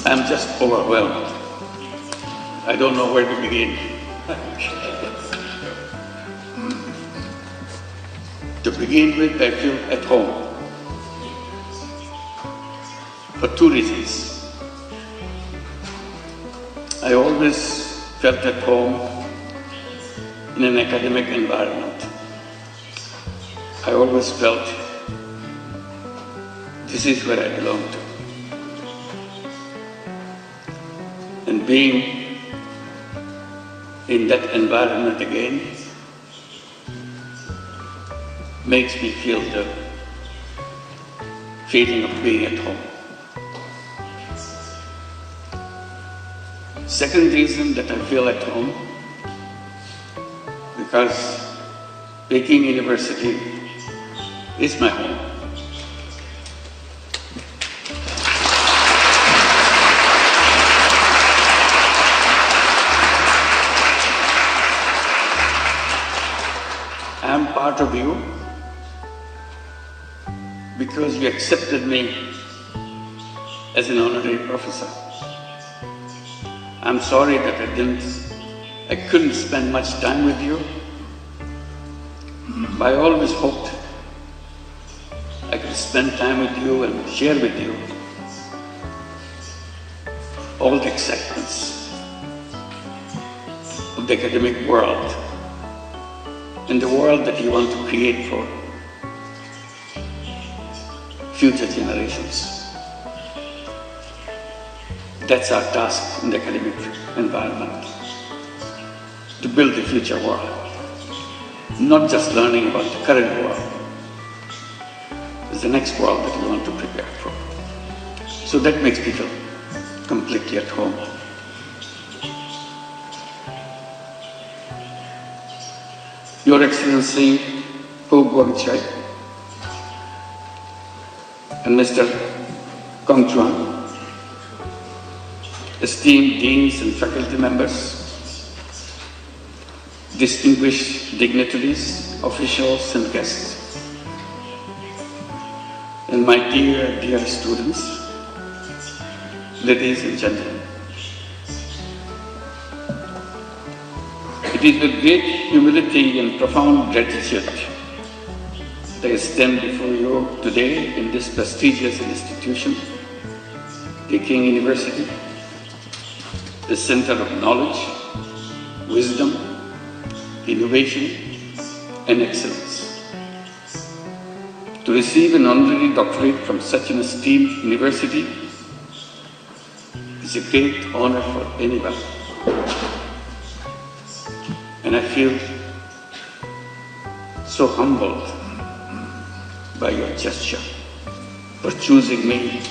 I'm just overwhelmed. I don't know where to begin. To begin with, I feel at home for two reasons. I always felt at home in an academic environment. I always felt this is where I belong to. And being in that environment again makes me feel the feeling of being at home. Second reason that I feel at home, because Peking University is my home. I am part of you because you accepted me as an honorary professor. I'm sorry that I couldn't spend much time with you, but I always hoped I could spend time with you and share with you all the excitements of the academic world and the world that you want to create for future generations. That's our task in the academic environment, to build the future world, not just learning about the current world. It's the next world that we want to prepare for. So that makes me feel completely at home. Your Excellency Pu Guangchai and Mr. Kong Chuan, esteemed deans and faculty members, distinguished dignitaries, officials and guests, and my dear students, ladies and gentlemen. It is with great humility and profound gratitude that I stand before you today in this prestigious institution, Peking University, the center of knowledge, wisdom, innovation and excellence. To receive an honorary doctorate from such an esteemed university is a great honor for anyone. And I feel so humbled by your gesture for choosing me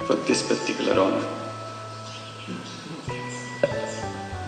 for this particular honor.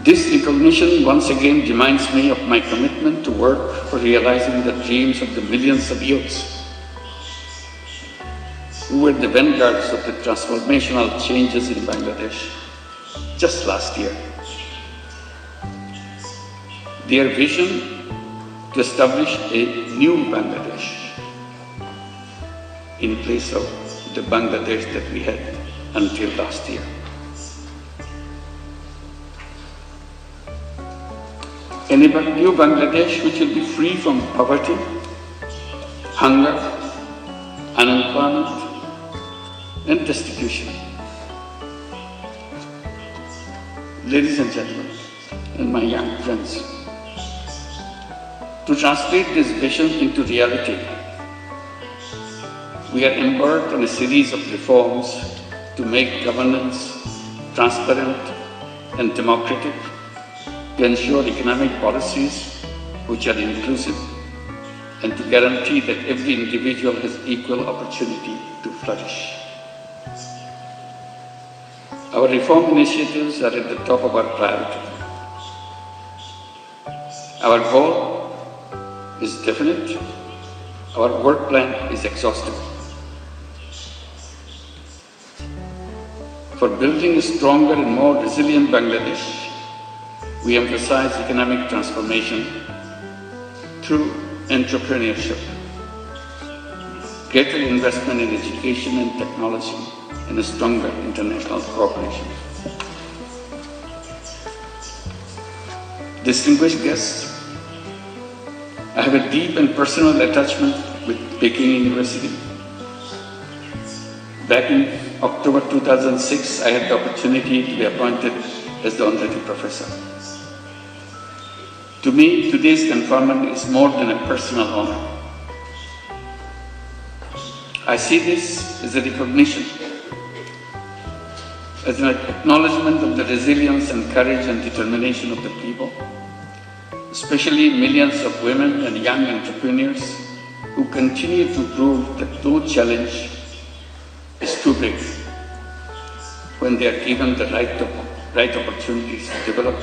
This recognition once again reminds me of my commitment to work for realizing the dreams of the millions of youths who were the vanguards of the transformational changes in Bangladesh just last year. Their vision to establish a new Bangladesh in place of the Bangladesh that we had until last year. A new Bangladesh which will be free from poverty, hunger, unemployment and destitution. Ladies and gentlemen, and my young friends, to translate this vision into reality, we are embarked on a series of reforms to make governance transparent and democratic, to ensure economic policies which are inclusive, and to guarantee that every individual has equal opportunity to flourish. Our reform initiatives are at the top of our priority. Our goal is definite. Our work plan is exhaustive. For building a stronger and more resilient Bangladesh, we emphasize economic transformation through entrepreneurship, greater investment in education and technology, and a stronger international cooperation. Distinguished guests, I have a deep and personal attachment with Peking University. Back in October 2006, I had the opportunity to be appointed as the honorary professor. To me, today's conferment is more than a personal honor. I see this as a recognition, as an acknowledgement of the resilience and courage and determination of the people, especially millions of women and young entrepreneurs who continue to prove that no challenge is too big when they are given the right opportunities to develop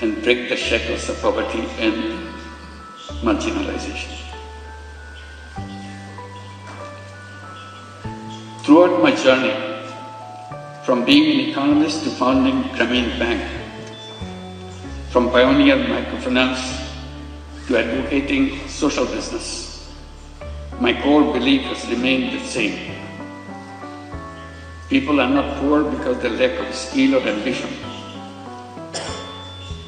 and break the shackles of poverty and marginalization. Throughout my journey, from being an economist to founding Grameen Bank, from pioneer microfinance to advocating social business, my core belief has remained the same. People are not poor because they lack of skill or ambition.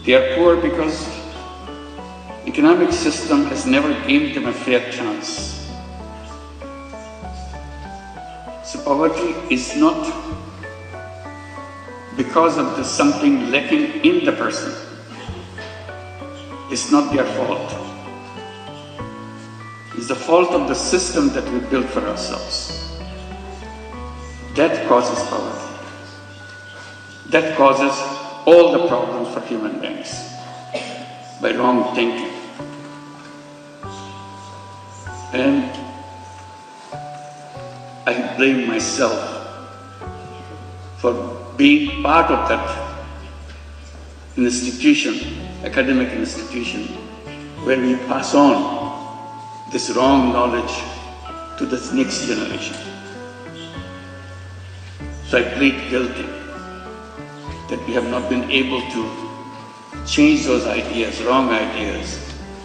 They are poor because the economic system has never given them a fair chance. So poverty is not because of the something lacking in the person. It's not their fault. It's the fault of the system that we built for ourselves. That causes poverty. That causes all the problems for human beings by wrong thinking. And I blame myself for being part of that institution, academic institution, where we pass on this wrong knowledge to this next generation. So I plead guilty that we have not been able to change those ideas, wrong ideas,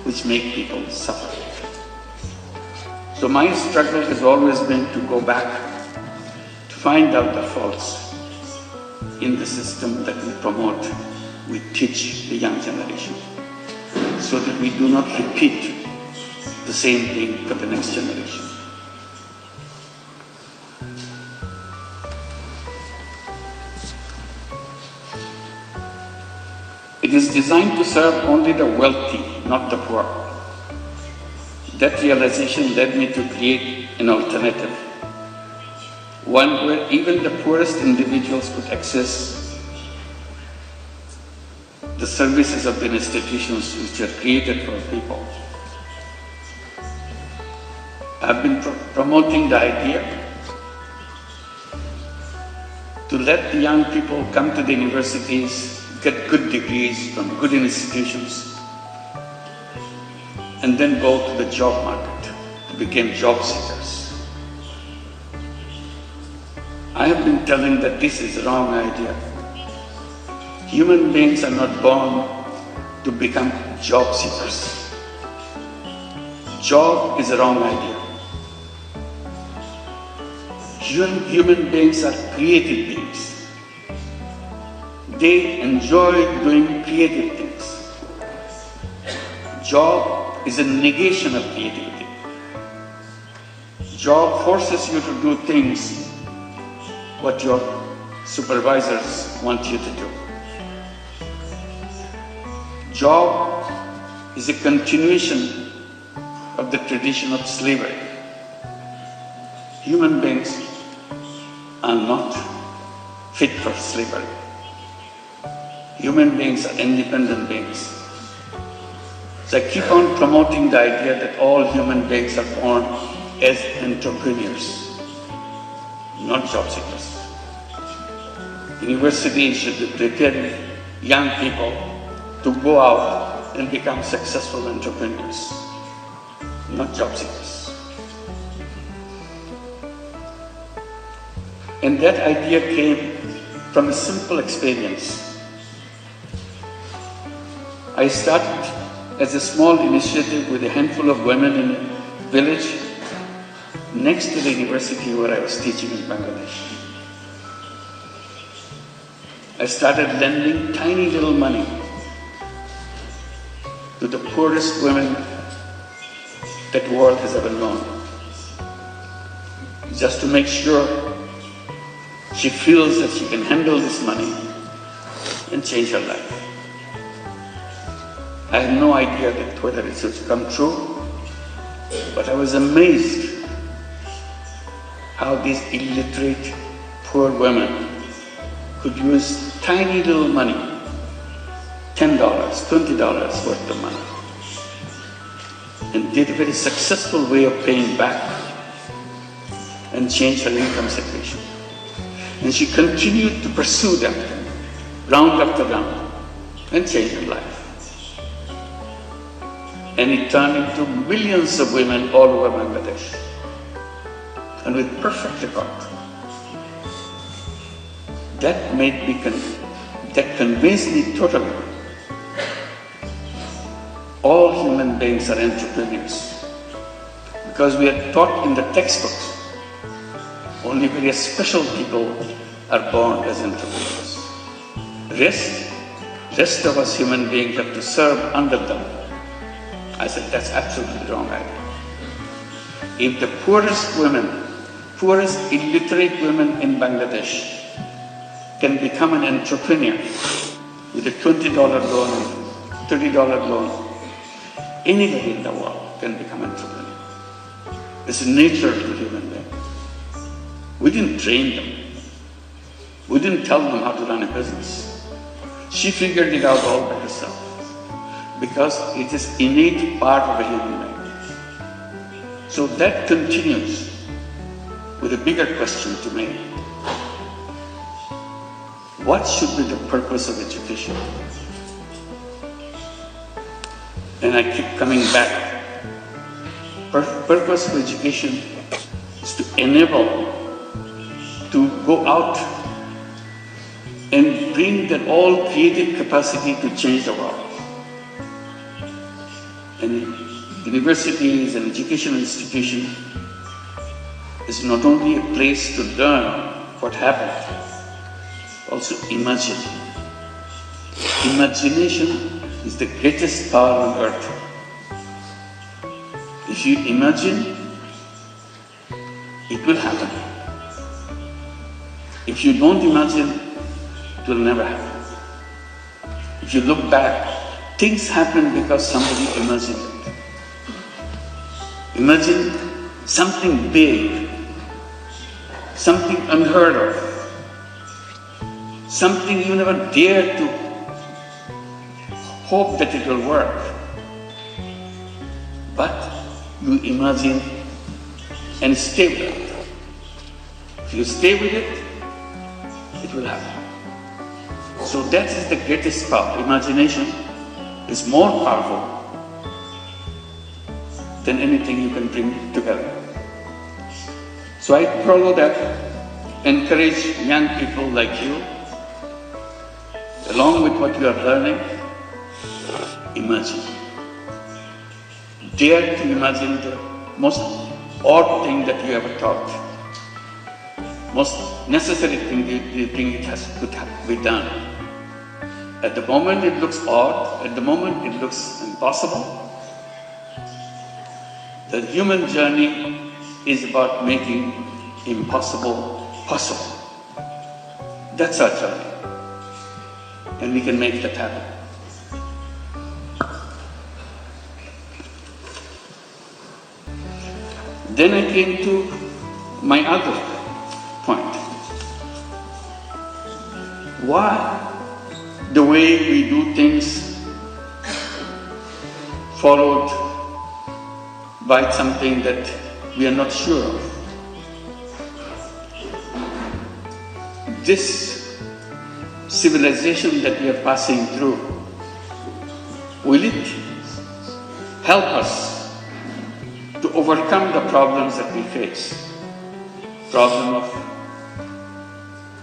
which make people suffer. So my struggle has always been to go back, to find out the faults in the system that we promote, we teach the young generation, so that we do not repeat the same thing for the next generation. It is designed to serve only the wealthy, not the poor. That realization led me to create an alternative, one where even the poorest individuals could access the services of the institutions which are created for people. I've been promoting the idea to let the young people come to the universities, get good degrees from good institutions, and then go to the job market to become job seekers. I have been telling that this is a wrong idea. Human beings are not born to become job seekers. Job is a wrong idea. Human beings are creative beings. They enjoy doing creative things. Job is a negation of creativity. Job forces you to do things what your supervisors want you to do. Job is a continuation of the tradition of slavery. Human beings are not fit for slavery. Human beings are independent beings. So I keep on promoting the idea that all human beings are born as entrepreneurs, not job seekers. Universities should be preparing young people to go out and become successful entrepreneurs, not job seekers. And that idea came from a simple experience. I started as a small initiative with a handful of women in a village next to the university where I was teaching in Bangladesh. I started lending tiny little money to the poorest women that the world has ever known, just to make sure she feels that she can handle this money and change her life. I had no idea that whether it would come true, but I was amazed how these illiterate, poor women could use tiny little money, $10, $20 worth of money, and did a very successful way of paying back and change her income situation. And she continued to pursue them, round after round, and change her life. And it turned into millions of women all over Bangladesh, and with perfect record. That convinced me totally. All human beings are entrepreneurs, because we are taught in the textbooks only very special people are born as entrepreneurs. Rest of us human beings have to serve under them. I said, that's absolutely wrong idea. If the poorest illiterate women in Bangladesh can become an entrepreneur with a $20 loan, $30 loan, anybody in the world can become an entrepreneur. It's nature to the human being. We didn't train them. We didn't tell them how to run a business. She figured it out all by herself, because it is innate part of a human being. So that continues with a bigger question to me. What should be the purpose of education? And I keep coming back. Purpose of education is to enable to go out and bring that all creative capacity to change the world. And universities and educational institution is not only a place to learn what happened, also imagine. Imagination is the greatest power on earth. If you imagine, it will happen. If you don't imagine, it will never happen. If you look back, things happen because somebody imagined it. Imagine something big, something unheard of, something you never dared to hope that it will work. But you imagine and stay with it. If you stay with it, it will happen. So that is the greatest power. Imagination is more powerful than anything you can bring together. So I follow that, encourage young people like you, along with what you are learning, imagine. Dare to imagine the most odd thing that you ever thought, most necessary thing you think could be done. At the moment it looks odd, at the moment it looks impossible. The human journey is about making impossible possible. That's our journey. And we can make that happen. Then I came to my other point. Why the way we do things followed by something that we are not sure of? This civilization that we are passing through, will it help us to overcome the problems that we face? Problem of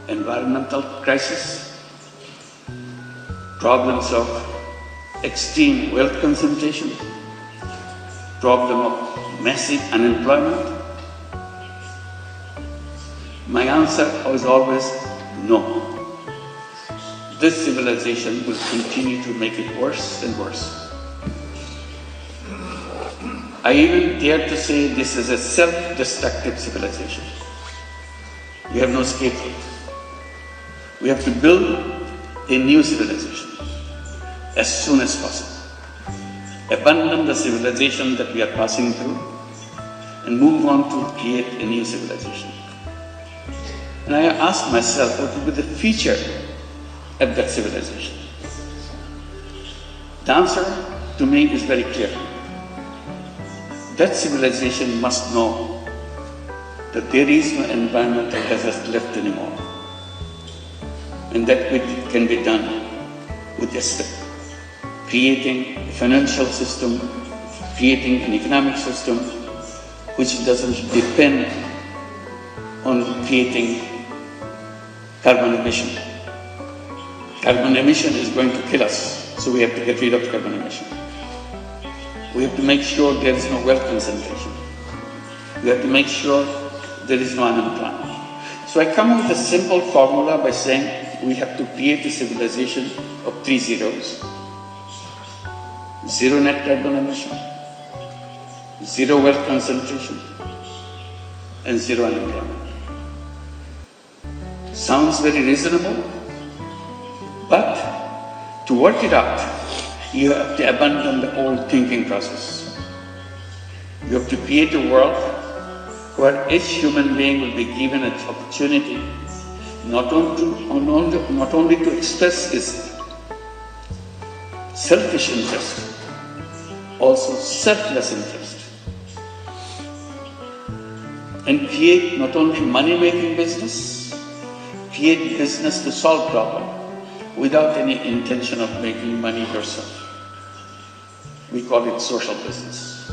environmental crisis, problems of extreme wealth concentration, problem of massive unemployment, My answer was always no. This civilization will continue to make it worse and worse. I even dare to say this is a self-destructive civilization. We have no scapegoat. We have to build a new civilization as soon as possible. Abandon the civilization that we are passing through and move on to create a new civilization. And I asked myself, what will be the future of that civilization? The answer to me is very clear. That civilization must know that there is no environmental hazard left anymore. And that can be done with just creating a financial system, creating an economic system which doesn't depend on creating carbon emission. Carbon emission is going to kill us, so we have to get rid of carbon emission. We have to make sure there is no wealth concentration. We have to make sure there is no unemployment. So I come up with a simple formula by saying we have to create a civilization of 3 zeros. 0 net carbon emission, 0 wealth concentration, and 0 unemployment. Sounds very reasonable, but to work it out, you have to abandon the old thinking process. You have to create a world where each human being will be given an opportunity not only to express his selfish interest, also selfless interest, and create not only money-making business, create business to solve problems without any intention of making money yourself. We call it social business.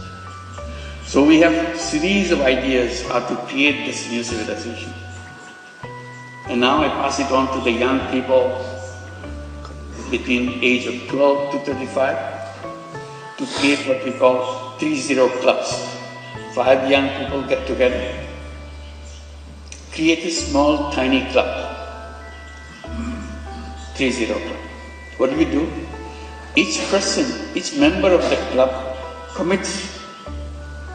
So we have a series of ideas how to create this new civilization. And now I pass it on to the young people between age of 12 to 35 to create what we call 3-0 clubs. 5 young people get together, create a small, tiny club. 3-0 club. What do? Each person, each member of the club commits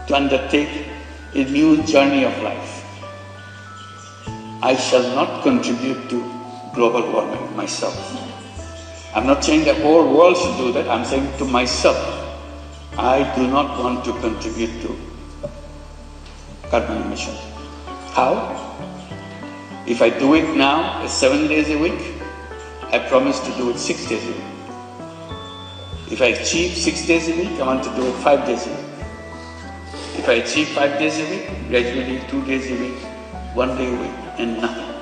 to undertake a new journey of life. I shall not contribute to global warming myself. I'm not saying the whole world should do that, I'm saying to myself, I do not want to contribute to carbon emission. How? If I do it now, 7 days a week, I promise to do it 6 days a week. If I achieve 6 days a week, I want to do it 5 days a week. If I achieve 5 days a week, gradually 2 days a week, 1 day a week, and nothing.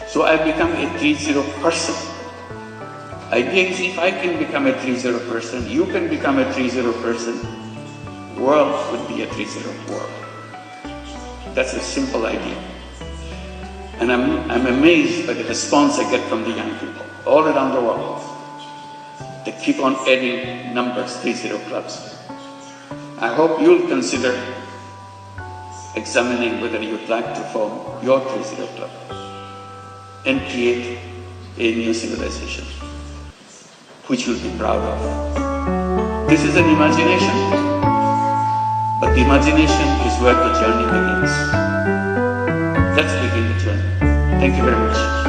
So I become a 3-0 person. Idea is if I can become a 3-0 person, you can become a 3-0 person, world would be a 3-0 world. That's a simple idea. And I'm amazed by the response I get from the young people all around the world. They keep on adding numbers, 3-0 clubs. I hope you'll consider examining whether you'd like to form your 3-0 club and create a new civilization, which you'll be proud of. This is an imagination, but the imagination is where the journey begins. Let's begin the journey. Thank you very much.